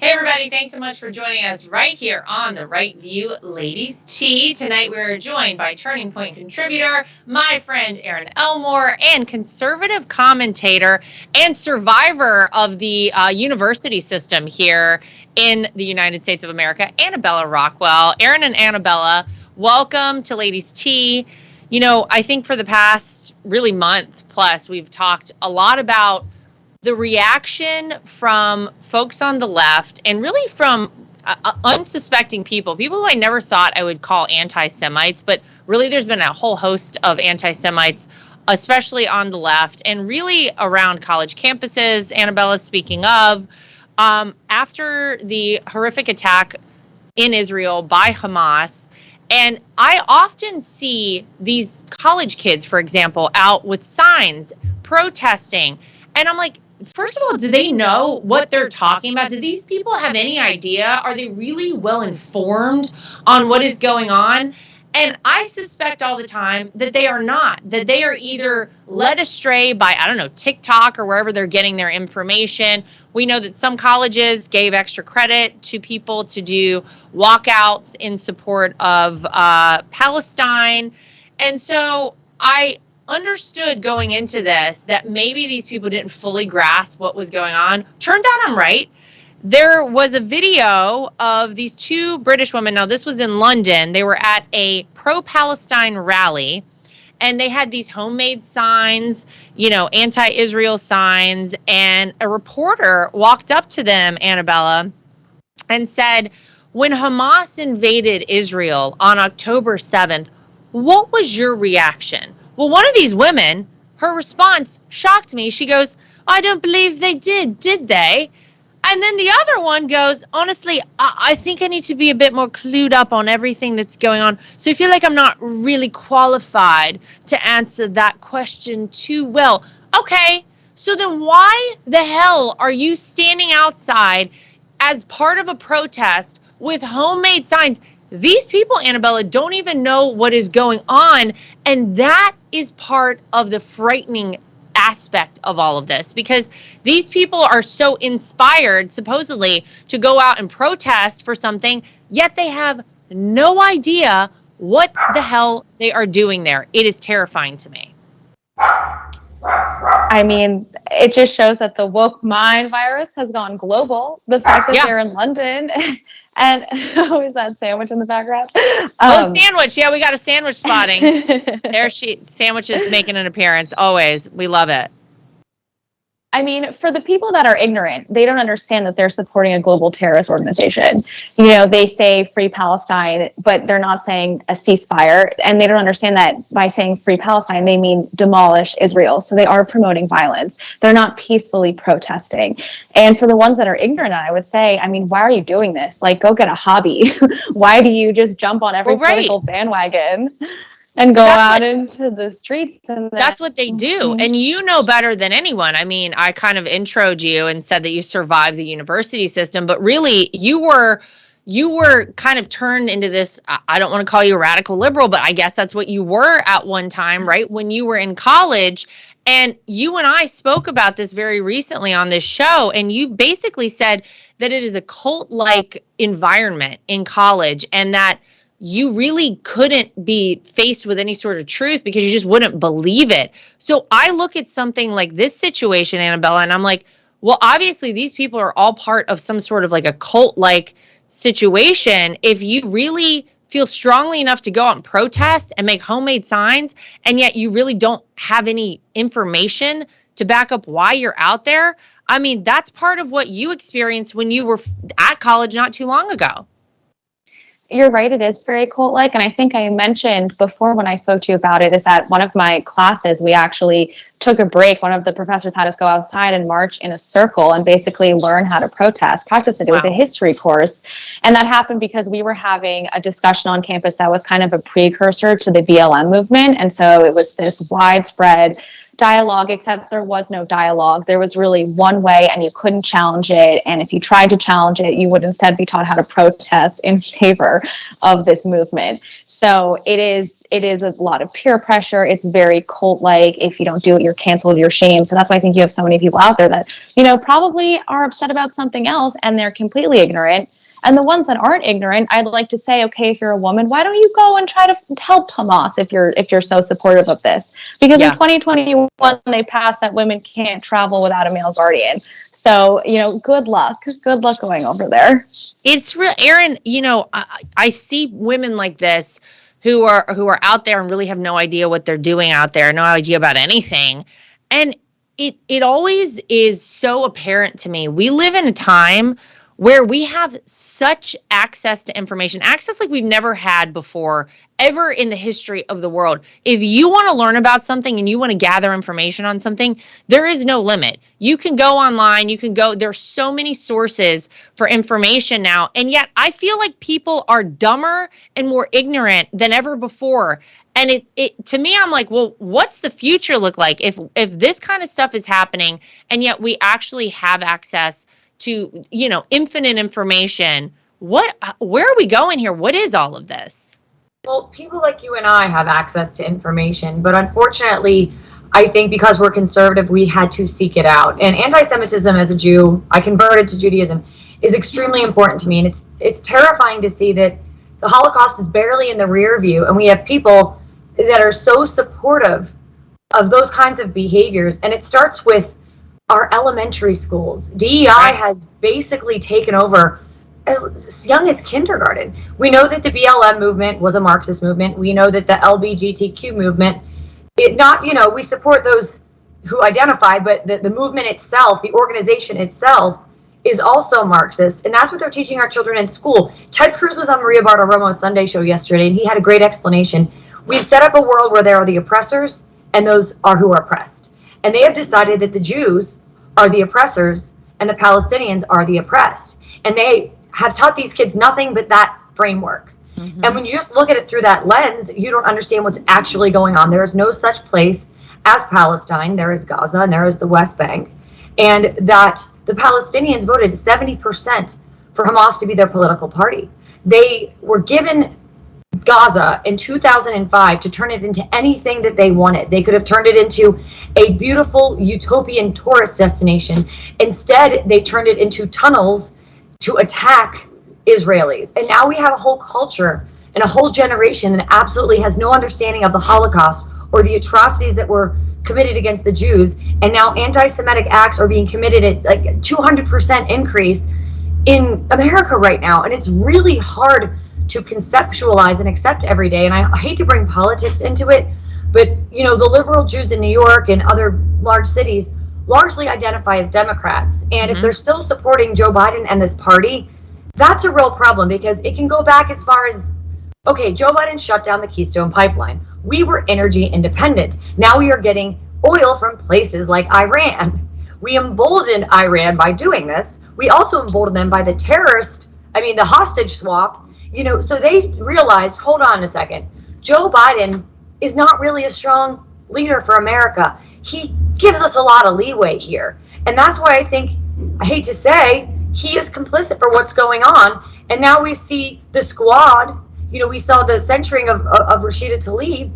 Hey everybody, thanks so much for joining us right here on the Right View Ladies Tea. Tonight we're joined by Turning Point contributor, my friend Erin Elmore, and conservative commentator and survivor of the university system here in the United States of America, Annabella Rockwell. Erin and Annabella, welcome to Ladies Tea. You know, I think for the past really month plus, we've talked a lot about the reaction from folks on the left and really from unsuspecting people who I never thought I would call anti-Semites, but really there's been a whole host of anti-Semites, especially on the left and really around college campuses. Annabella, speaking of, after the horrific attack in Israel by Hamas, and I often see these college kids, for example, out with signs protesting, and I'm like, first of all, do they know what they're talking about? Do these people have any idea? Are they really well informed on what is going on? And I suspect all the time that they are not, that they are either led astray by, I don't know, TikTok or wherever they're getting their information. We know that some colleges gave extra credit to people to do walkouts in support of Palestine. And so I understood going into this that maybe these people didn't fully grasp what was going on. Turns out I'm right. There was a video of these two British women. Now, this was in London. They were at a pro-Palestine rally, and they had these homemade signs, you know, anti-Israel signs, and a reporter walked up to them, Annabella, and said, when Hamas invaded Israel on October 7th, what was your reaction? Well, one of these women, her response shocked me. She goes, I don't believe they did they? And then the other one goes, honestly, I think I need to be a bit more clued up on everything that's going on. So I feel like I'm not really qualified to answer that question too well. Okay, so then why the hell are you standing outside as part of a protest with homemade signs? These people, Annabella, don't even know what is going on. And that is part of the frightening aspect of all of this, because these people are so inspired, supposedly, to go out and protest for something, yet they have no idea what the hell they are doing there. It is terrifying to me. I mean, it just shows that the woke mind virus has gone global. The fact that they're in London and always that sandwich in the background. Sandwich. Yeah, we got a sandwich spotting. Sandwich is making an appearance. Always. We love it. I mean, for the people that are ignorant, they don't understand that they're supporting a global terrorist organization. You know, they say free Palestine, but they're not saying a ceasefire. And they don't understand that by saying free Palestine, they mean demolish Israel. So they are promoting violence. They're not peacefully protesting. And for the ones that are ignorant, I would say, I mean, why are you doing this? Like, go get a hobby. Why do you just jump on every political bandwagon and go out into the streets? And that's what they do. And you know better than anyone. I mean, I kind of introed you and said that you survived the university system, but really you were kind of turned into this, I don't want to call you a radical liberal, but I guess that's what you were at one time, right? When you were in college. And you and I spoke about this very recently on this show, and you basically said that it is a cult-like environment in college, and that you really couldn't be faced with any sort of truth because you just wouldn't believe it. So I look at something like this situation, Annabella, and I'm like, well, obviously these people are all part of some sort of like a cult-like situation. If you really feel strongly enough to go out and protest and make homemade signs, and yet you really don't have any information to back up why you're out there, I mean, that's part of what you experienced when you were at college not too long ago. You're right, it is very cult-like, and I think I mentioned before when I spoke to you about it, is that one of my classes, we actually took a break. One of the professors had us go outside and march in a circle and basically learn how to practice it. It was a history course, and that happened because we were having a discussion on campus that was kind of a precursor to the BLM movement, and so it was this widespread dialogue, except there was no dialogue. There was really one way and you couldn't challenge it. And if you tried to challenge it, you would instead be taught how to protest in favor of this movement. So it is a lot of peer pressure. It's very cult-like. If you don't do it, you're canceled, you're shamed. So that's why I think you have so many people out there that, probably are upset about something else and they're completely ignorant. And the ones that aren't ignorant, I'd like to say, okay, if you're a woman, why don't you go and try to help Hamas if you're so supportive of this? Because in 2021, they passed that women can't travel without a male guardian. So, good luck. Good luck going over there. It's real, Erin. I see women like this who are out there and really have no idea what they're doing out there, no idea about anything, and it always is so apparent to me. We live in a time where we have such access to information, access like we've never had before, ever in the history of the world. If you want to learn about something and you want to gather information on something, there is no limit. You can go online, there's so many sources for information now. And yet I feel like people are dumber and more ignorant than ever before. And it to me, I'm like, well, what's the future look like if this kind of stuff is happening and yet we actually have access to, infinite information? Where are we going here? What is all of this? Well, people like you and I have access to information, but unfortunately, I think because we're conservative, we had to seek it out. And anti-Semitism as a Jew, I converted to Judaism, is extremely important to me. And it's terrifying to see that the Holocaust is barely in the rear view, and we have people that are so supportive of those kinds of behaviors. And it starts with our elementary schools. DEI has basically taken over as young as kindergarten. We know that the BLM movement was a Marxist movement. We know that the LGBTQ movement, we support those who identify, but the movement itself, the organization itself, is also Marxist. And that's what they're teaching our children in school. Ted Cruz was on Maria Bartiromo's Sunday show yesterday, and he had a great explanation. We've set up a world where there are the oppressors and those are who are oppressed. And they have decided that the Jews are the oppressors and the Palestinians are the oppressed. And they have taught these kids nothing but that framework. Mm-hmm. And when you just look at it through that lens, you don't understand what's actually going on. There is no such place as Palestine. There is Gaza and there is the West Bank. And that the Palestinians voted 70% for Hamas to be their political party. They were given Gaza in 2005 to turn it into anything that they wanted. They could have turned it into a beautiful utopian tourist destination. Instead, they turned it into tunnels to attack Israelis. And now we have a whole culture and a whole generation that absolutely has no understanding of the Holocaust or the atrocities that were committed against the Jews. And now anti-Semitic acts are being committed at like 200% increase in America right now. And it's really hard to conceptualize and accept every day. And I hate to bring politics into it, but the liberal Jews in New York and other large cities largely identify as Democrats. And if they're still supporting Joe Biden and this party, that's a real problem, because it can go back as far as, okay, Joe Biden shut down the Keystone Pipeline. We were energy independent. Now we are getting oil from places like Iran. We emboldened Iran by doing this. We also emboldened them by the hostage swap. So they realized, hold on a second, Joe Biden is not really a strong leader for America. He gives us a lot of leeway here. And that's why I hate to say, he is complicit for what's going on. And now we see the squad, we saw the censuring of Rashida Tlaib,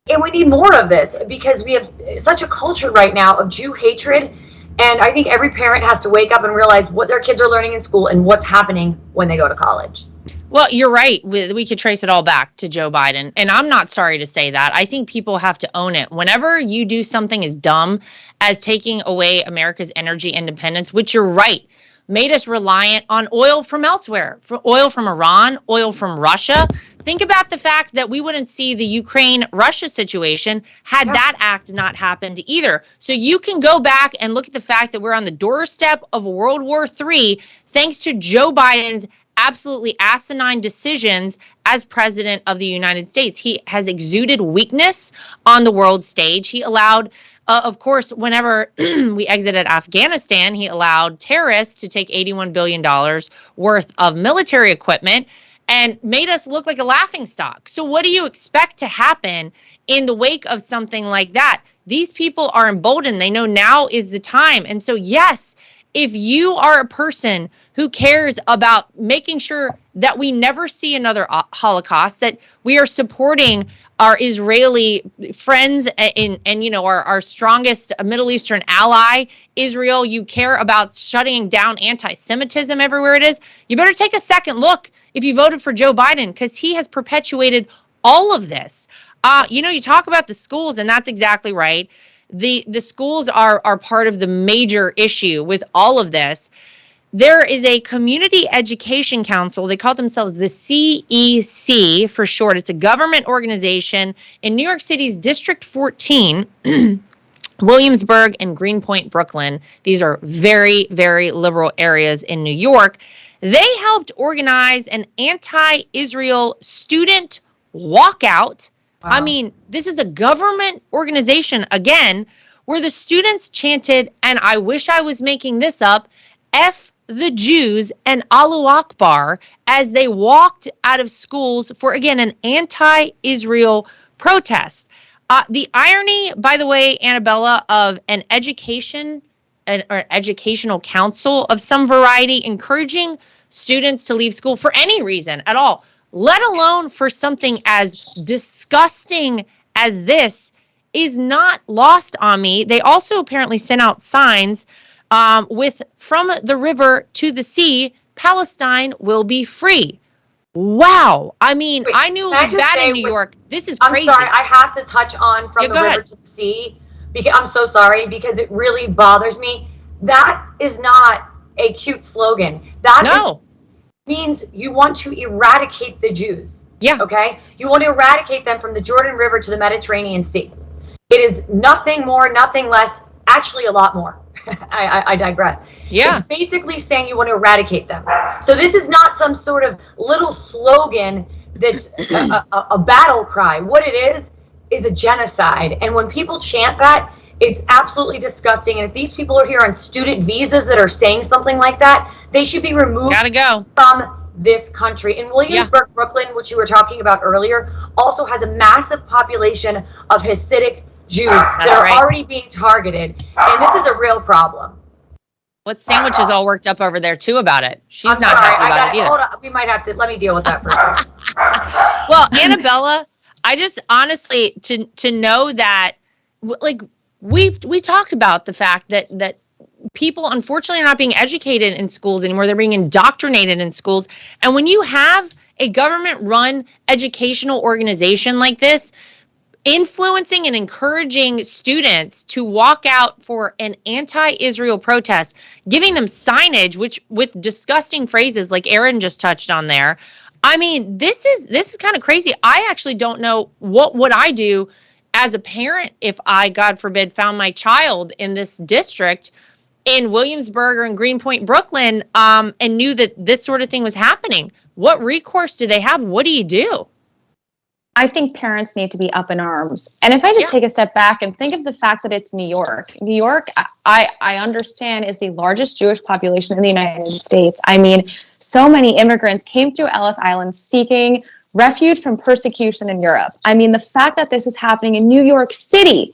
and we need more of this because we have such a culture right now of Jew hatred. And I think every parent has to wake up and realize what their kids are learning in school and what's happening when they go to college. Well, you're right. We could trace it all back to Joe Biden. And I'm not sorry to say that. I think people have to own it. Whenever you do something as dumb as taking away America's energy independence, which you're right, made us reliant on oil from elsewhere, oil from Iran, oil from Russia. Think about the fact that we wouldn't see the Ukraine-Russia situation had that act not happened either. So you can go back and look at the fact that we're on the doorstep of World War III thanks to Joe Biden's absolutely asinine decisions as president of the United States. He has exuded weakness on the world stage. He allowed, of course, whenever we exited Afghanistan, he allowed terrorists to take $81 billion worth of military equipment and made us look like a laughingstock. So what do you expect to happen in the wake of something like that? these people are emboldened. They know now is the time. And so, yes, if you are a person who cares about making sure that we never see another Holocaust, that we are supporting our Israeli friends and you know, our strongest Middle Eastern ally, Israel, you care about shutting down anti-Semitism everywhere it is, you better take a second look if you voted for Joe Biden, because he has perpetuated all of this. You know, you talk about the schools, and that's exactly right. The schools are part of the major issue with all of this. There is a community education council. They call themselves the CEC for short. It's a government organization in New York City's District 14, Williamsburg and Greenpoint, Brooklyn. These are very, very liberal areas in New York. They helped organize an anti-Israel student walkout. Wow. I mean, this is a government organization, again, where the students chanted, and I wish I was making this up, F the Jews and Allahu Akbar, as they walked out of schools for, again, an anti-Israel protest. The irony, by the way, Annabella, of an educational council of some variety encouraging students to leave school for any reason at all, let alone for something as disgusting as this, is not lost on me. They also apparently sent out signs with "From the river to the sea, Palestine will be free." Wow. I mean, wait, I knew it was bad in New York. This is crazy. I'm sorry, I have to touch on "From the river to the sea," because I'm so sorry, because it really bothers me. That is not a cute slogan. That means you want to eradicate the Jews. Yeah. Okay? You want to eradicate them from the Jordan River to the Mediterranean Sea. It is nothing more, nothing less, actually a lot more. I digress. Yeah. It's basically saying you want to eradicate them. So this is not some sort of little slogan that's a battle cry. What it is a genocide. And when people chant that, it's absolutely disgusting. And if these people are here on student visas that are saying something like that, they should be removed from this country. In Williamsburg, Brooklyn, which you were talking about earlier, also has a massive population of Hasidic Jews that are already being targeted. And this is a real problem. What sandwich is all worked up over there too about it? She's not happy about it either. Hold on. We might have to, let me deal with that for a second. Well, Annabella, I just honestly, to know that, like, we talked about the fact that people unfortunately are not being educated in schools anymore. They're being indoctrinated in schools. And when you have a government-run educational organization like this, influencing and encouraging students to walk out for an anti-Israel protest, giving them signage, which with disgusting phrases like Erin just touched on there. I mean, this is kind of crazy. I actually don't know what would I do as a parent if I, God forbid, found my child in this district in Williamsburg or in Greenpoint, Brooklyn, and knew that this sort of thing was happening. What recourse do they have? What do you do? I think parents need to be up in arms. And if I just take a step back and think of the fact that it's New York. New York, I understand, is the largest Jewish population in the United States. I mean, so many immigrants came through Ellis Island seeking refuge from persecution in Europe. I mean, the fact that this is happening in New York City,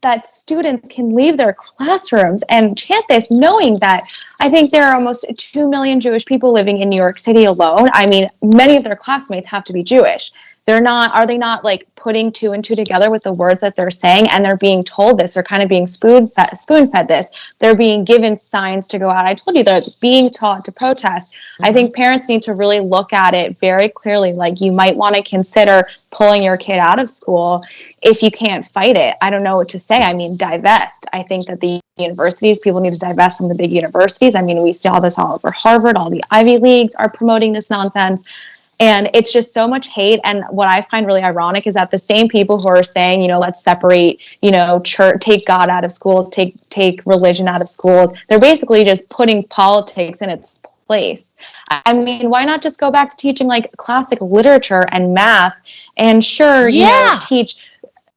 that students can leave their classrooms and chant this, knowing that I think there are almost 2 million Jewish people living in New York City alone. I mean, many of their classmates have to be Jewish. Are they not like putting two and two together with the words that they're saying, and they're being told this, they're kind of being spoon-fed this. They're being given signs to go out. I told you they're being taught to protest. Mm-hmm. I think parents need to really look at it very clearly. Like, you might want to consider pulling your kid out of school if you can't fight it. I don't know what to say. I mean, divest. I think that the universities, people need to divest from the big universities. I mean, we see all this all over Harvard. All the Ivy Leagues are promoting this nonsense. And it's just so much hate. And what I find really ironic is that the same people who are saying, you know, let's separate, you know, church, take God out of schools, take religion out of schools, they're basically just putting politics in its place. I mean, why not just go back to teaching like classic literature and math, and you know, teach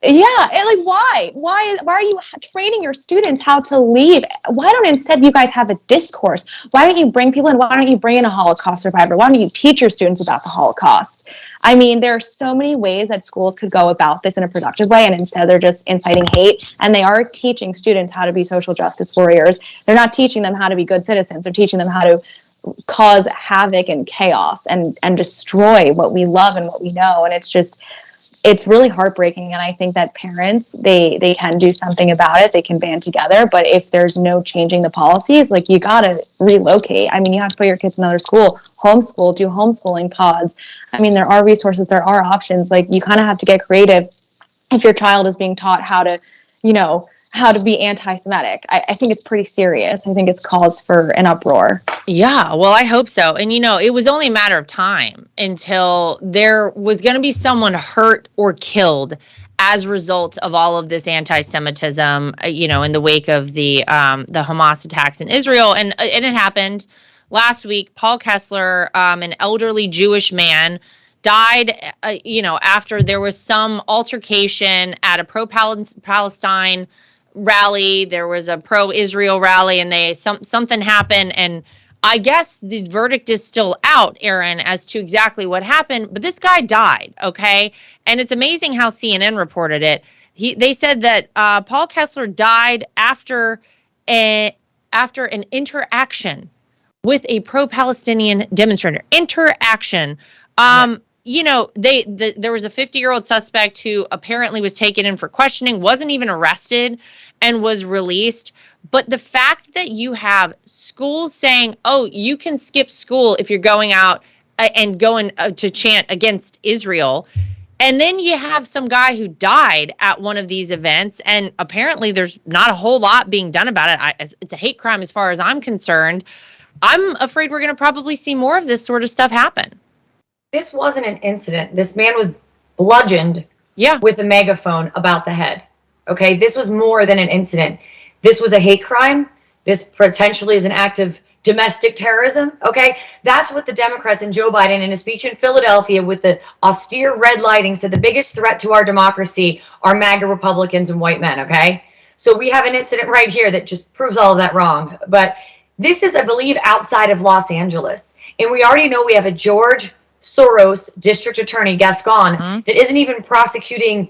Yeah, and like why are you training your students how to leave? Why don't instead you guys have a discourse? Why don't you bring people in? Why don't you bring in a Holocaust survivor? Why don't you teach your students about the Holocaust? I mean, there are so many ways that schools could go about this in a productive way, and instead they're just inciting hate. And they are teaching students how to be social justice warriors. They're not teaching them how to be good citizens. They're teaching them how to cause havoc and chaos and destroy what we love and what we know. And it's really heartbreaking. And I think that parents, they can do something about it. They can band together. But if there's no changing the policies, like, you got to relocate. I mean, you have to put your kids in another school, homeschool, do homeschooling pods. I mean, there are resources, there are options. Like, you kind of have to get creative if your child is being taught how to, how to be anti-Semitic. I think it's pretty serious. I think it's cause for an uproar. Yeah, well, I hope so. And, it was only a matter of time until there was going to be someone hurt or killed as a result of all of this anti-Semitism, in the wake of the Hamas attacks in Israel. And it happened last week. Paul Kessler, an elderly Jewish man, died, after there was some altercation at a pro-Palestine rally. There was a pro-Israel rally, and something happened, and I guess the verdict is still out, Erin, as to exactly what happened, but this guy died, okay? And it's amazing how CNN reported it. They said that Paul Kessler died after an interaction with a pro-Palestinian demonstrator. Interaction. There was a 50-year-old suspect who apparently was taken in for questioning, wasn't even arrested, and was released. But the fact that you have schools saying, oh, you can skip school if you're going out and going to chant against Israel. And then you have some guy who died at one of these events, and apparently there's not a whole lot being done about it. It's a hate crime as far as I'm concerned. I'm afraid we're going to probably see more of this sort of stuff happen. This wasn't an incident. This man was bludgeoned with a megaphone about the head. Okay, this was more than an incident. This was a hate crime. This potentially is an act of domestic terrorism. Okay, that's what the Democrats and Joe Biden in a speech in Philadelphia with the austere red lighting said the biggest threat to our democracy are MAGA Republicans and white men. Okay, so we have an incident right here that just proves all of that wrong. But this is, I believe, outside of Los Angeles. And we already know we have a George Soros district attorney, Gascon, that isn't even prosecuting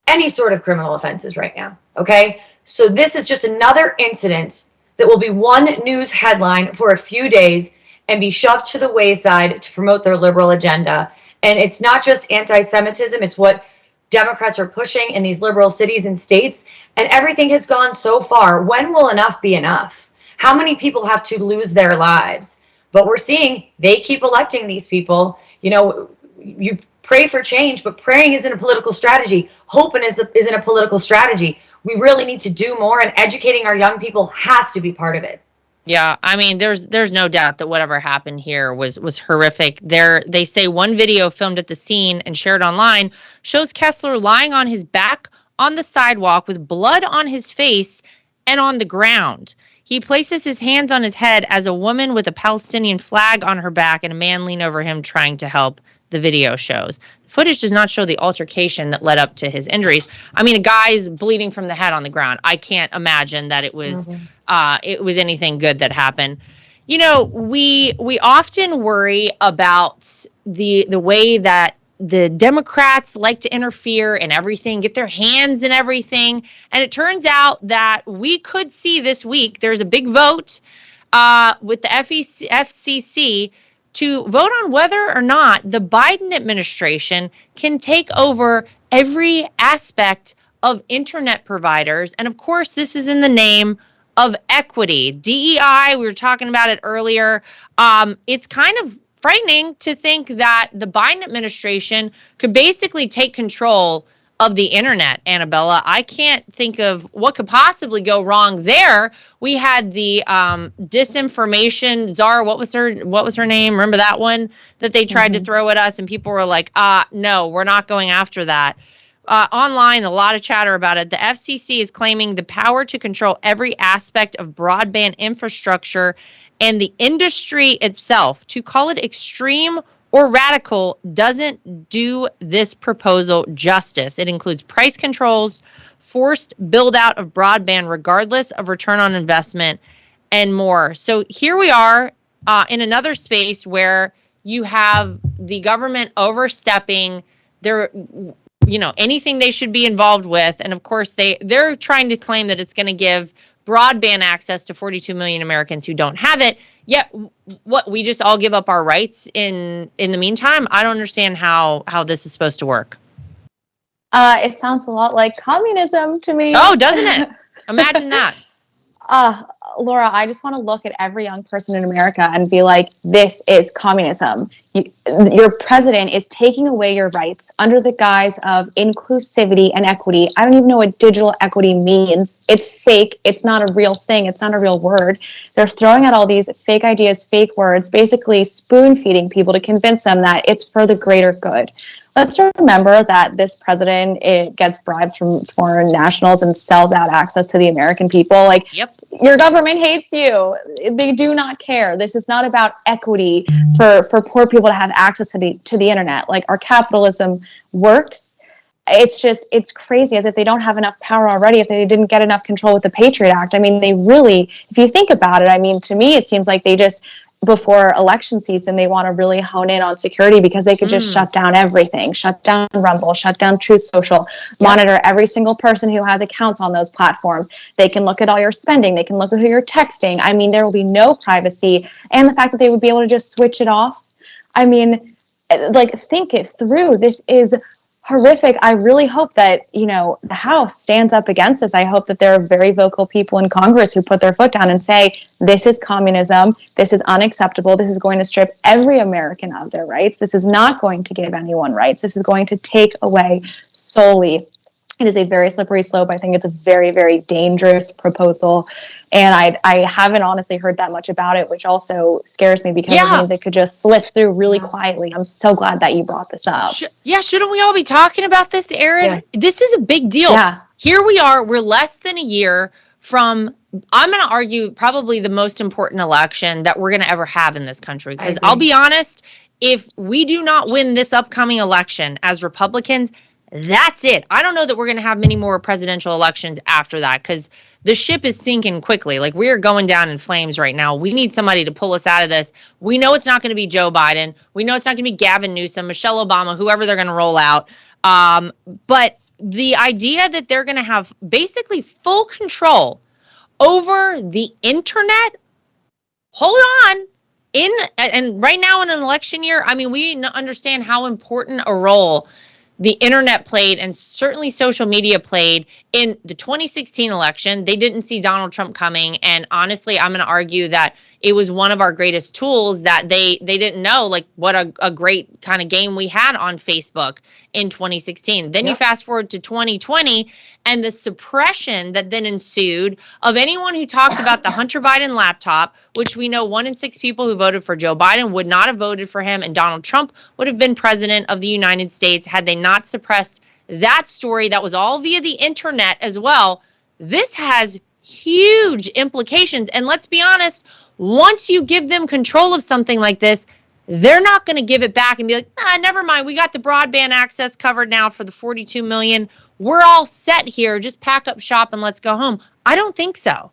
any sort of criminal offenses right now. Okay, so this is just another incident that will be one news headline for a few days and be shoved to the wayside to promote their liberal agenda. And it's not just anti-Semitism, it's what Democrats are pushing in these liberal cities and states. And everything has gone so far. When will enough be enough? How many people have to lose their lives? But we're seeing they keep electing these people. You pray for change, but praying isn't a political strategy. Hoping isn't a political strategy. We really need to do more, and educating our young people has to be part of it. Yeah, I mean, there's no doubt that whatever happened here was horrific. They say one video filmed at the scene and shared online shows Kessler lying on his back on the sidewalk with blood on his face and on the ground. He places his hands on his head as a woman with a Palestinian flag on her back and a man lean over him trying to help, the video shows. The footage does not show the altercation that led up to his injuries. I mean, a guy's bleeding from the head on the ground. I can't imagine that it was anything good that happened. We often worry about the way that the Democrats like to interfere in everything, get their hands in everything. And it turns out that we could see this week, there's a big vote with the FCC to vote on whether or not the Biden administration can take over every aspect of internet providers. And of course, this is in the name of equity. DEI, we were talking about it earlier. It's kind of frightening to think that the Biden administration could basically take control of the internet, Annabella. I can't think of what could possibly go wrong there. We had the disinformation czar. What was her name? Remember that one that they tried to throw at us, and people were like, no, we're not going after that. Online, a lot of chatter about it. The FCC is claiming the power to control every aspect of broadband infrastructure and the industry itself. To call it extreme or radical doesn't do this proposal justice. It includes price controls, forced build out of broadband regardless of return on investment, and more. So here we are in another space where you have the government overstepping their, anything they should be involved with. And of course, they're trying to claim that it's going to give broadband access to 42 million Americans who don't have it. Yet, what, we just all give up our rights in the meantime? I don't understand how this is supposed to work. It sounds a lot like communism to me. Oh, doesn't it? Imagine that. Laura, I just want to look at every young person in America and be like, this is communism. Your president is taking away your rights under the guise of inclusivity and equity. I don't even know what digital equity means. It's fake. It's not a real thing. It's not a real word. They're throwing out all these fake ideas, fake words, basically spoon-feeding people to convince them that it's for the greater good. Let's remember that this president gets bribed from foreign nationals and sells out access to the American people. Like, yep. Your government hates you. They do not care. This is not about equity for poor people to have access to the internet. Like, our capitalism works. It's crazy, as if they don't have enough power already, if they didn't get enough control with the Patriot Act. I mean, they really, if you think about it, I mean, to me, it seems like they just, before election season, they want to really hone in on security because they could just shut down everything, shut down Rumble, shut down Truth Social, monitor every single person who has accounts on those platforms. They can look at all your spending. They can look at who you're texting. I mean, there will be no privacy. And the fact that they would be able to just switch it off. I mean, like, think it through. This is horrific. I really hope that, the House stands up against this. I hope that there are very vocal people in Congress who put their foot down and say, this is communism. This is unacceptable. This is going to strip every American of their rights. This is not going to give anyone rights. This is going to take away solely. It is a very slippery slope. I think it's a very, very dangerous proposal. And I haven't honestly heard that much about it, which also scares me because it means it could just slip through really quietly. I'm so glad that you brought this up. Shouldn't we all be talking about this, Erin? Yes. This is a big deal. Yeah. Here we are. We're less than a year from, I'm going to argue, probably the most important election that we're going to ever have in this country. Because I'll be honest, if we do not win this upcoming election as Republicans, that's it. I don't know that we're going to have many more presidential elections after that, because the ship is sinking quickly. Like, we're going down in flames right now. We need somebody to pull us out of this. We know it's not going to be Joe Biden. We know it's not going to be Gavin Newsom, Michelle Obama, whoever they're going to roll out. But the idea that they're going to have basically full control over the internet, hold on. And right now in an election year, I mean, we understand how important a role the internet played, and certainly social media played, in the 2016 election. They didn't see Donald Trump coming. And honestly, I'm going to argue that it was one of our greatest tools that they didn't know, like, what a great kind of game we had on Facebook in 2016. Then you fast forward to 2020, and the suppression that then ensued of anyone who talked about the Hunter Biden laptop, which we know 1 in 6 people who voted for Joe Biden would not have voted for him, and Donald Trump would have been president of the United States had they not suppressed that story. That was all via the internet as well. This has huge implications. And let's be honest, once you give them control of something like this, they're not going to give it back and be like, never mind, we got the broadband access covered now for the 42 million. We're all set here. Just pack up shop and let's go home. I don't think so.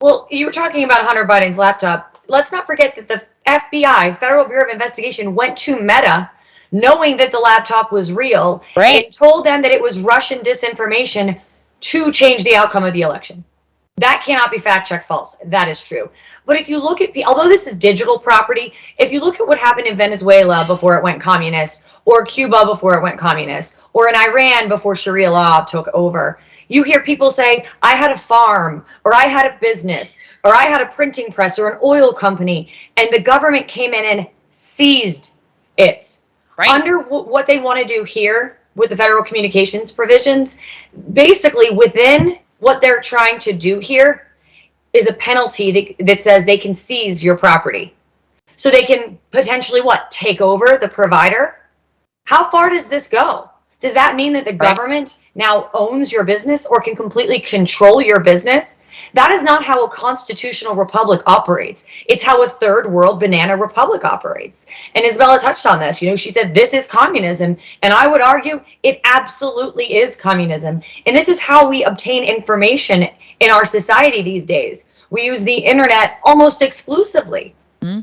Well, you were talking about Hunter Biden's laptop. Let's not forget that the FBI, Federal Bureau of Investigation, went to Meta knowing that the laptop was real, right, and told them that it was Russian disinformation to change the outcome of the election. That cannot be fact-checked false. That is true. But if you look at, although this is digital property, if you look at what happened in Venezuela before it went communist, or Cuba before it went communist, or in Iran before Sharia law took over, you hear people say, I had a farm, or I had a business, or I had a printing press, or an oil company, and the government came in and seized it. Right. Under what they want to do here with the federal communications provisions, basically within what they're trying to do here is a penalty that says they can seize your property. So they can potentially, take over the provider? How far does this go? Does that mean that the government now owns your business or can completely control your business? That is not how a constitutional republic operates. It's how a third world banana republic operates. And Isabella touched on this. She said this is communism. And I would argue it absolutely is communism. And this is how we obtain information in our society these days. We use the internet almost exclusively.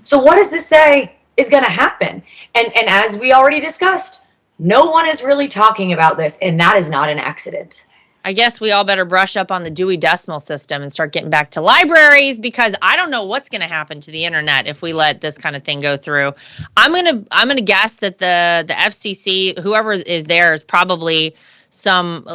So what does this say is going to happen? And as we already discussed, no one is really talking about this, and that is not an accident. I guess we all better brush up on the Dewey Decimal System and start getting back to libraries, because I don't know what's going to happen to the internet if we let this kind of thing go through. I'm gonna guess that the FCC, whoever is there, is probably some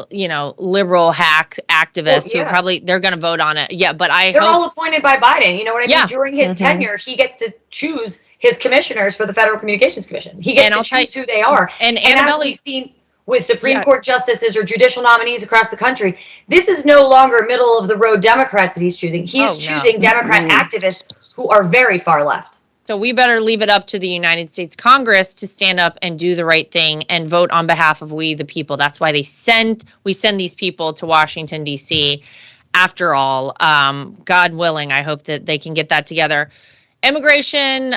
liberal hack activists who probably they're going to vote on it. Yeah, but they're all appointed by Biden. You know what I mean? During his tenure, he gets to choose his commissioners for the Federal Communications Commission. He gets to choose who they are. And as we've seen with Supreme Court justices or judicial nominees across the country, this is no longer middle of the road Democrats that he's choosing. He's choosing Democrat activists who are very far left. So we better leave it up to the United States Congress to stand up and do the right thing and vote on behalf of we the people. That's why we send these people to Washington, D.C. After all, God willing, I hope that they can get that together. Immigration,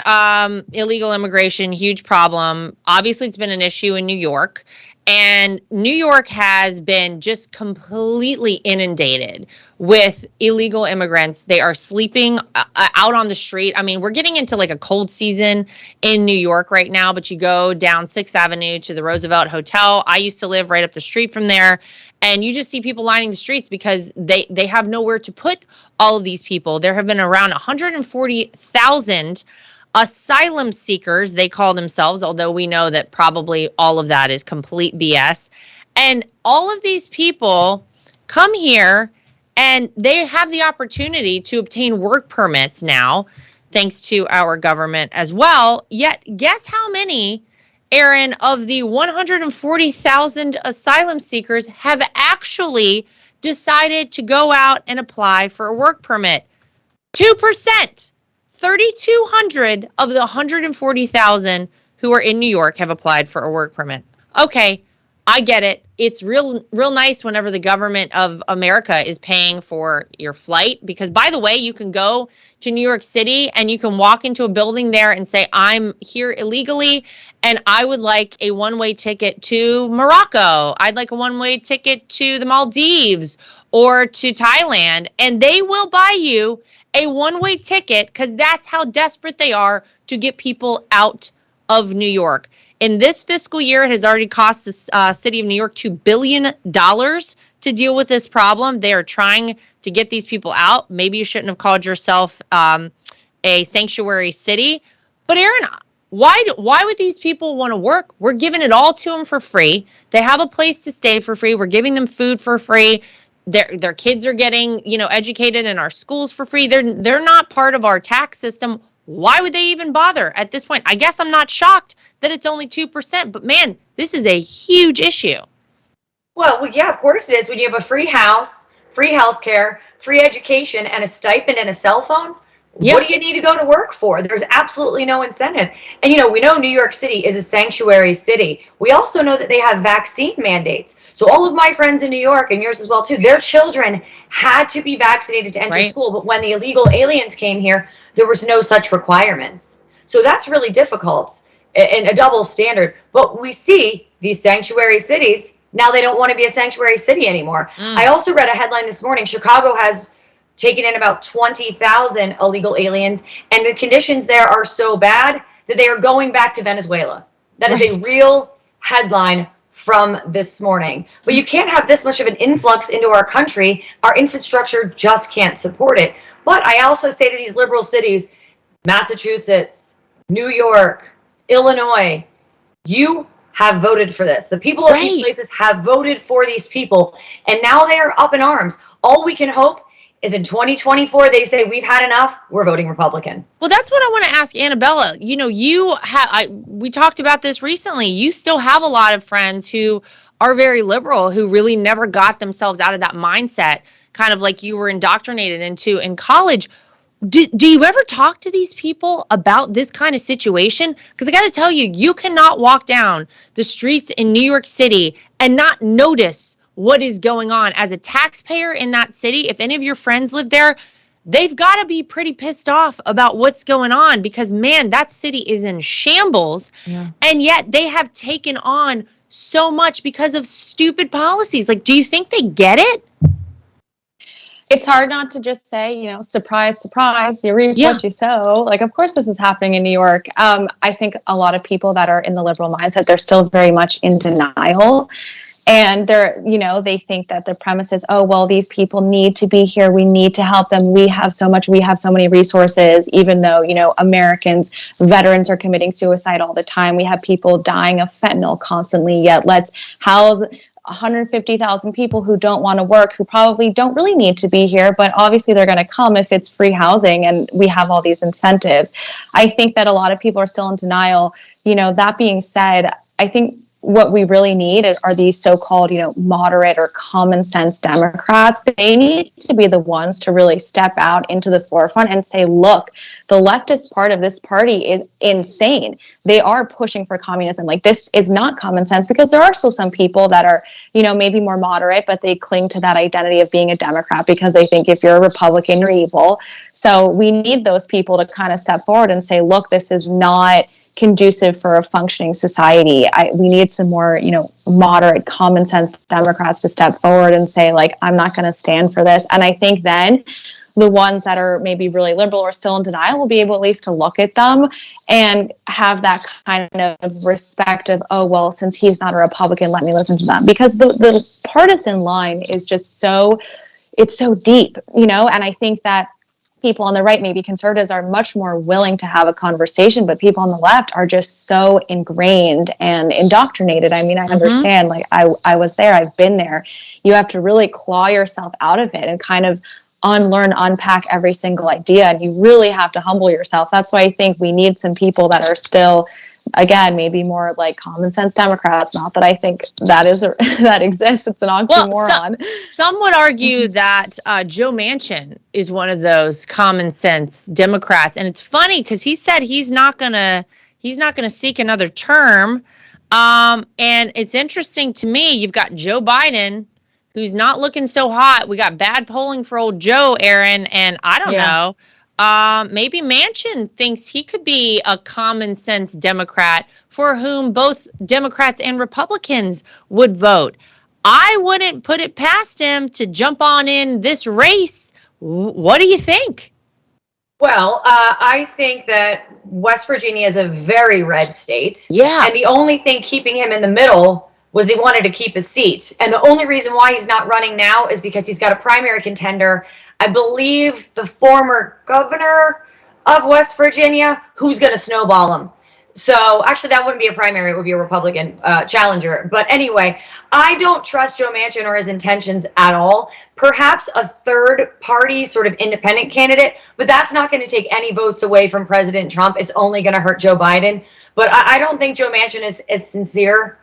illegal immigration, huge problem. Obviously, it's been an issue in New York. And New York has been just completely inundated with illegal immigrants. They are sleeping out on the street. I mean, we're getting into like a cold season in New York right now, but you go down 6th Avenue to the Roosevelt Hotel. I used to live right up the street from there. And you just see people lining the streets because they have nowhere to put all of these people. There have been around 140,000 asylum seekers, they call themselves, although we know that probably all of that is complete BS. And all of these people come here and they have the opportunity to obtain work permits now, thanks to our government as well. Yet, guess how many, Erin, of the 140,000 asylum seekers have actually decided to go out and apply for a work permit? 2%. 3,200 of the 140,000 who are in New York have applied for a work permit. Okay, I get it. It's real nice whenever the government of America is paying for your flight, because, by the way, you can go to New York City and you can walk into a building there and say, I'm here illegally and I would like a one-way ticket to Morocco. I'd like a one-way ticket to the Maldives or to Thailand, and they will buy you a one-way ticket, because that's how desperate they are to get people out of New York. In this fiscal year, it has already cost the city of New York $2 billion to deal with this problem. They are trying to get these people out. Maybe you shouldn't have called yourself a sanctuary city. But Erin, why would these people want to work? We're giving it all to them for free. They have a place to stay for free. We're giving them food for free. Their kids are getting, educated in our schools for free. They're not part of our tax system. Why would they even bother at this point? I guess I'm not shocked that it's only 2%, but man, this is a huge issue. Well, yeah, of course it is. When you have a free house, free healthcare, free education, and a stipend and a cell phone, what do you need to go to work for? There's absolutely no incentive. And, we know New York City is a sanctuary city. We also know that they have vaccine mandates. So all of my friends in New York, and yours as well, too, their children had to be vaccinated to enter school. But when the illegal aliens came here, there was no such requirements. So that's really difficult and a double standard. But we see these sanctuary cities, now they don't want to be a sanctuary city anymore. I also read a headline this morning. Chicago has taken in about 20,000 illegal aliens, and the conditions there are so bad that they are going back to Venezuela. That is a real headline from this morning. But you can't have this much of an influx into our country. Our infrastructure just can't support it. But I also say to these liberal cities, Massachusetts, New York, Illinois, you have voted for this. The people of these places have voted for these people, and now they are up in arms. All we can hope is in 2024, they say we've had enough, we're voting Republican. Well, that's what I want to ask Annabella. We talked about this recently. You still have a lot of friends who are very liberal, who really never got themselves out of that mindset, kind of like you were indoctrinated into in college. Do you ever talk to these people about this kind of situation? Because I got to tell you, you cannot walk down the streets in New York City and not notice what is going on. As a taxpayer in that city, if any of your friends live there, they've got to be pretty pissed off about what's going on because, man, that city is in shambles. Yeah. And yet they have taken on so much because of stupid policies. Like, do you think they get it? It's hard not to just say, surprise, surprise, you reap what you sow. Like, of course, this is happening in New York. I think a lot of people that are in the liberal mindset, they're still very much in denial. And they think that the premise is, oh, well, these people need to be here. We need to help them. We have so many resources, even though, Americans, veterans are committing suicide all the time. We have people dying of fentanyl constantly, yet let's house 150,000 people who don't want to work, who probably don't really need to be here, but obviously they're going to come if it's free housing and we have all these incentives. I think that a lot of people are still in denial. That being said, I think what we really need are these so-called, moderate or common sense Democrats. They need to be the ones to really step out into the forefront and say, look, the leftist part of this party is insane. They are pushing for communism. Like, this is not common sense, because there are still some people that are, maybe more moderate, but they cling to that identity of being a Democrat because they think if you're a Republican, you're evil. So we need those people to kind of step forward and say, look, this is not conducive for a functioning society. We need some more, moderate, common sense Democrats to step forward and say, like, I'm not going to stand for this. And I think then the ones that are maybe really liberal or still in denial will be able at least to look at them and have that kind of respect of, oh, well, since he's not a Republican, let me listen to them. Because the partisan line is just it's so deep, and I think that people on the right, maybe conservatives, are much more willing to have a conversation, but people on the left are just so ingrained and indoctrinated. I mean, I understand, like, I was there, I've been there. You have to really claw yourself out of it and kind of unpack every single idea, and you really have to humble yourself. That's why I think we need some people that are still, again, maybe more like common sense Democrats. Not that I think that exists. It's an oxymoron. Well, some would argue that Joe Manchin is one of those common sense Democrats, and it's funny because he said he's not gonna seek another term. And it's interesting to me. You've got Joe Biden, who's not looking so hot. We got bad polling for old Joe, Erin, and I don't know. Maybe Manchin thinks he could be a common sense Democrat for whom both Democrats and Republicans would vote. I wouldn't put it past him to jump on in this race. What do you think? Well, I think that West Virginia is a very red state. Yeah. And the only thing keeping him in the middle was he wanted to keep his seat. And the only reason why he's not running now is because he's got a primary contender, I believe the former governor of West Virginia, who's going to snowball him. So actually, that wouldn't be a primary. It would be a Republican challenger. But anyway, I don't trust Joe Manchin or his intentions at all. Perhaps a third party sort of independent candidate, but that's not going to take any votes away from President Trump. It's only going to hurt Joe Biden. But I don't think Joe Manchin is as sincere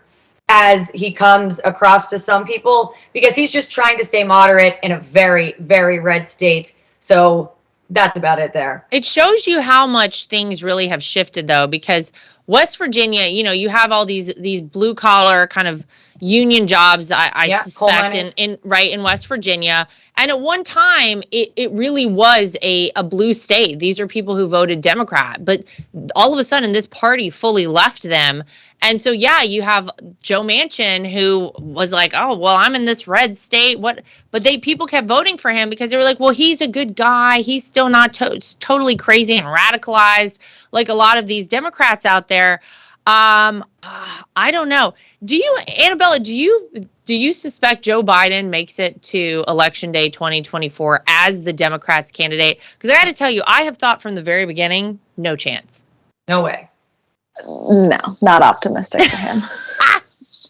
as he comes across to some people, because he's just trying to stay moderate in a very, very red state. So that's about it there. It shows you how much things really have shifted, though, because West Virginia, you have all these blue collar kind of union jobs, I suspect, in West Virginia. And at one time, it really was a blue state. These are people who voted Democrat. But all of a sudden, this party fully left them. And so, yeah, you have Joe Manchin, who was like, oh, well, I'm in this red state. What? But people kept voting for him because they were like, well, he's a good guy. He's still not totally crazy and radicalized like a lot of these Democrats out there. I don't know. Annabella, do you suspect Joe Biden makes it to Election Day 2024 as the Democrats' candidate? Because I got to tell you, I have thought from the very beginning, no chance. No way. No, not optimistic for him.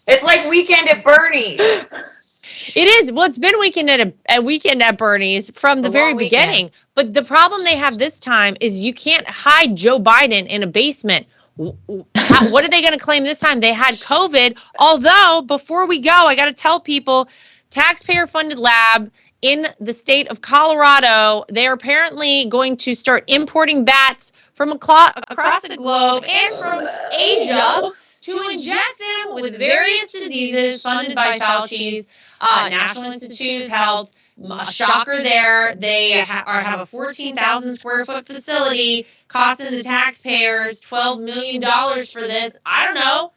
It's like Weekend at Bernie's. It is. Well, it's been Weekend at Bernie's from the very beginning. But the problem they have this time is you can't hide Joe Biden in a basement. What are they going to claim this time? They had COVID. Although, before we go, I got to tell people, taxpayer-funded lab in the state of Colorado, they are apparently going to start importing bats from across the globe and from Asia to inject them with various diseases funded by Fauci's National Institute of Health. A shocker there. They have a 14,000 square foot facility costing the taxpayers $12 million for this. I don't know.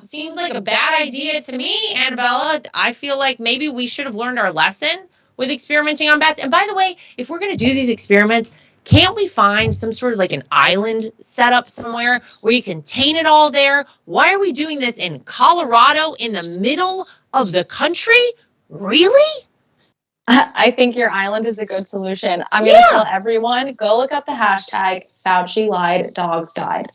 Seems like a bad idea to me, Annabella. I feel like maybe we should have learned our lesson with experimenting on bats. And by the way, if we're going to do these experiments, can't we find some sort of like an island set up somewhere where you contain it all there? Why are we doing this in Colorado in the middle of the country? Really? I think your island is a good solution. I'm going to tell everyone, go look up the hashtag Fauci lied, dogs died.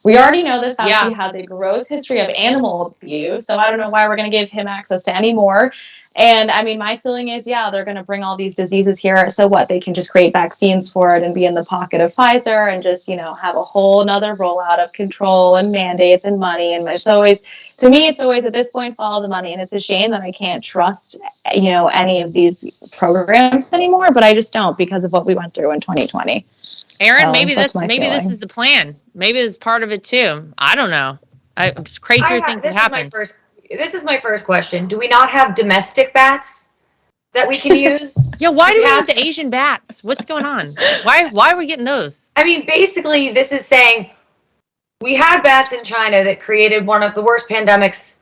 We already know that Fauci has a gross history of animal abuse, so I don't know why we're going to give him access to any more. And I mean, my feeling is, they're going to bring all these diseases here. So what? They can just create vaccines for it and be in the pocket of Pfizer and just, have a whole nother rollout of control and mandates and money. And it's always, to me, it's always at this point, follow the money. And it's a shame that I can't trust, any of these programs anymore, but I just don't because of what we went through in 2020. Erin, So maybe that's this my this feeling. is the plan. Maybe this is part of it too. I don't know. Crazier things have happened. This is my first question. Do we not have domestic bats that we can use? Why do we need the Asian bats? What's going on? Why are we getting those? I mean, basically, this is saying we had bats in China that created one of the worst pandemics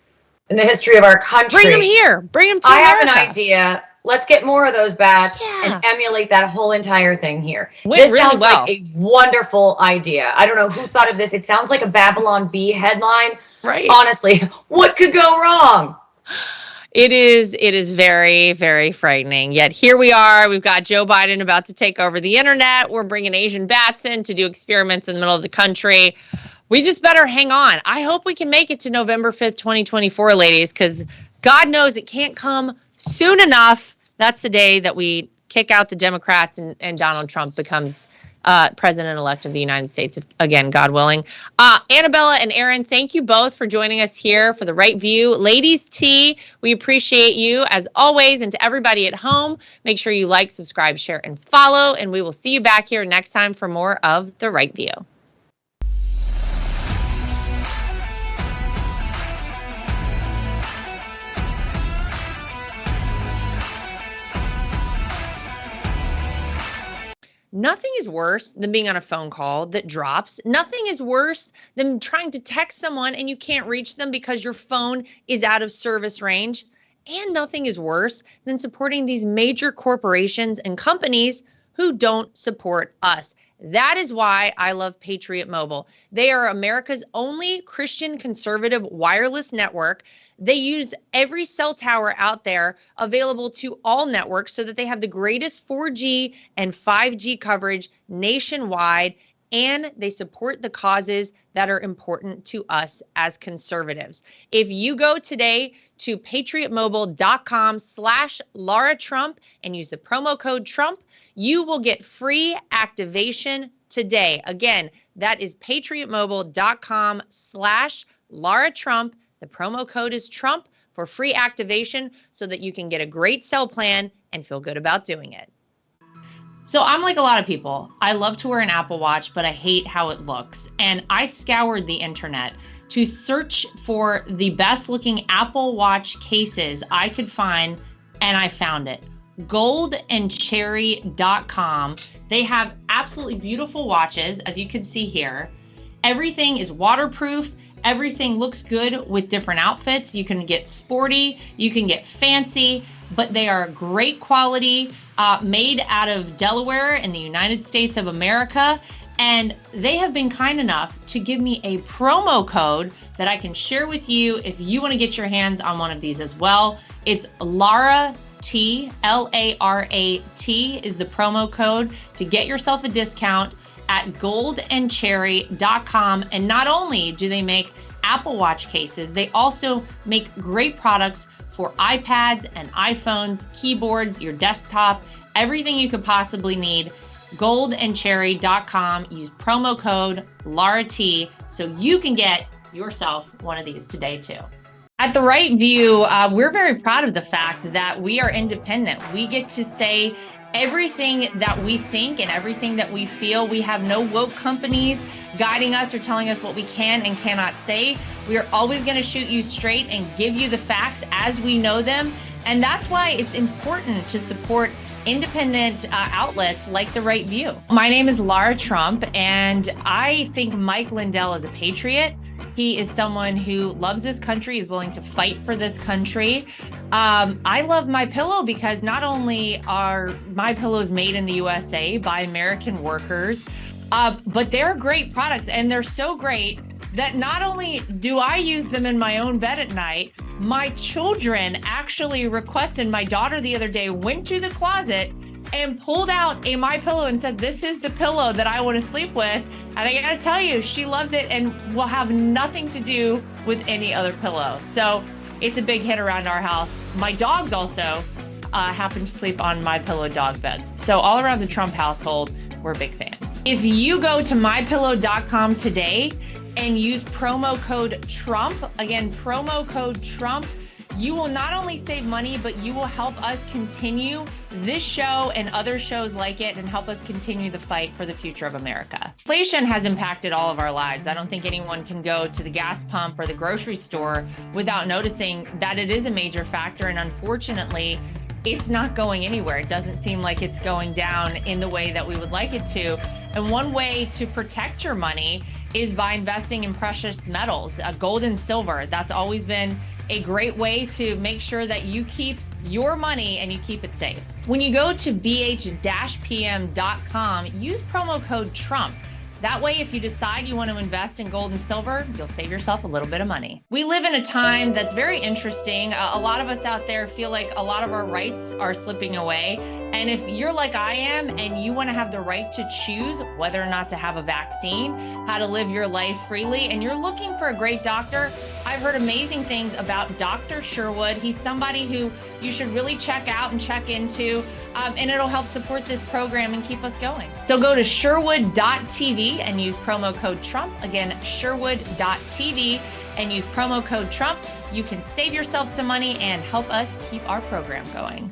in the history of our country. Bring them here. Bring them to I America. have an idea. Let's get more of those bats and emulate that whole entire thing here. Went This really sounds well. like a wonderful idea. I don't know who thought of this. It sounds like a Babylon Bee headline. Right. Honestly, what could go wrong? It is very, very frightening. Yet here we are. We've got Joe Biden about to take over the internet. We're bringing Asian bats in to do experiments in the middle of the country. We just better hang on. I hope we can make it to November 5th, 2024, ladies, because God knows it can't come soon enough. That's the day that we kick out the Democrats and Donald Trump becomes president-elect of the United States, again, God willing. Annabella and Erin, thank you both for joining us here for The Right View. Ladies Tea, we appreciate you as always. And to everybody at home, make sure you like, subscribe, share, and follow. And we will see you back here next time for more of The Right View. Nothing is worse than being on a phone call that drops. Nothing is worse than trying to text someone and you can't reach them because your phone is out of service range. And nothing is worse than supporting these major corporations and companies who don't support us. That is why I love Patriot Mobile. They are America's only Christian conservative wireless network. They use every cell tower out there available to all networks so that they have the greatest 4G and 5G coverage nationwide, and they support the causes that are important to us as conservatives. If you go today to patriotmobile.com/Lara Trump and use the promo code Trump, you will get free activation today. Again, that is patriotmobile.com/Lara Trump. The promo code is Trump for free activation so that you can get a great cell plan and feel good about doing it. So I'm like a lot of people. I love to wear an Apple Watch, but I hate how it looks. And I scoured the internet to search for the best looking Apple Watch cases I could find, and I found it. goldandcherry.com. They have absolutely beautiful watches, as you can see here. Everything is waterproof. Everything looks good with different outfits. You can get sporty, you can get fancy, but they are great quality, made out of Delaware in the United States of America. And they have been kind enough to give me a promo code that I can share with you if you want to get your hands on one of these as well. It's Lara T, L-A-R-A-T is the promo code to get yourself a discount at goldandcherry.com. And not only do they make Apple Watch cases, they also make great products for iPads and iPhones, keyboards, your desktop, everything you could possibly need. Goldandcherry.com. Use promo code LARAT so you can get yourself one of these today too. At the Right View, we're very proud of the fact that we are independent. We get to say everything that we think and everything that we feel. We have no woke companies guiding us or telling us what we can and cannot say. We are always going to shoot you straight and give you the facts as we know them. And that's why it's important to support independent outlets like The Right View. My name is Lara Trump, and I think Mike Lindell is a patriot. He is someone who loves this country, is willing to fight for this country. I love MyPillow because not only are MyPillows made in the USA by American workers, but they're great products, and they're so great that not only do I use them in my own bed at night, my children actually requested. My daughter the other day went to the closet and pulled out a MyPillow and said, "This is the pillow that I want to sleep with." And I gotta tell you, she loves it and will have nothing to do with any other pillow. So it's a big hit around our house. My dogs also happen to sleep on MyPillow dog beds. So all around the Trump household, we're big fans. If you go to mypillow.com today and use promo code Trump, again, promo code Trump, you will not only save money, but you will help us continue this show and other shows like it and help us continue the fight for the future of America. Inflation has impacted all of our lives. I don't think anyone can go to the gas pump or the grocery store without noticing that it is a major factor. And unfortunately, it's not going anywhere. It doesn't seem like it's going down in the way that we would like it to. And one way to protect your money is by investing in precious metals, gold and silver. That's always been a great way to make sure that you keep your money and you keep it safe. When you go to bh-pm.com, use promo code Trump. That way, if you decide you want to invest in gold and silver, you'll save yourself a little bit of money. We live in a time that's very interesting. A lot of us out there feel like a lot of our rights are slipping away. And if you're like I am and you want to have the right to choose whether or not to have a vaccine, how to live your life freely, and you're looking for a great doctor, I've heard amazing things about Dr. Sherwood. He's somebody who you should really check out and check into, and it'll help support this program and keep us going. So go to sherwood.tv and use promo code Trump. Again, sherwood.tv and use promo code Trump. You can save yourself some money and help us keep our program going.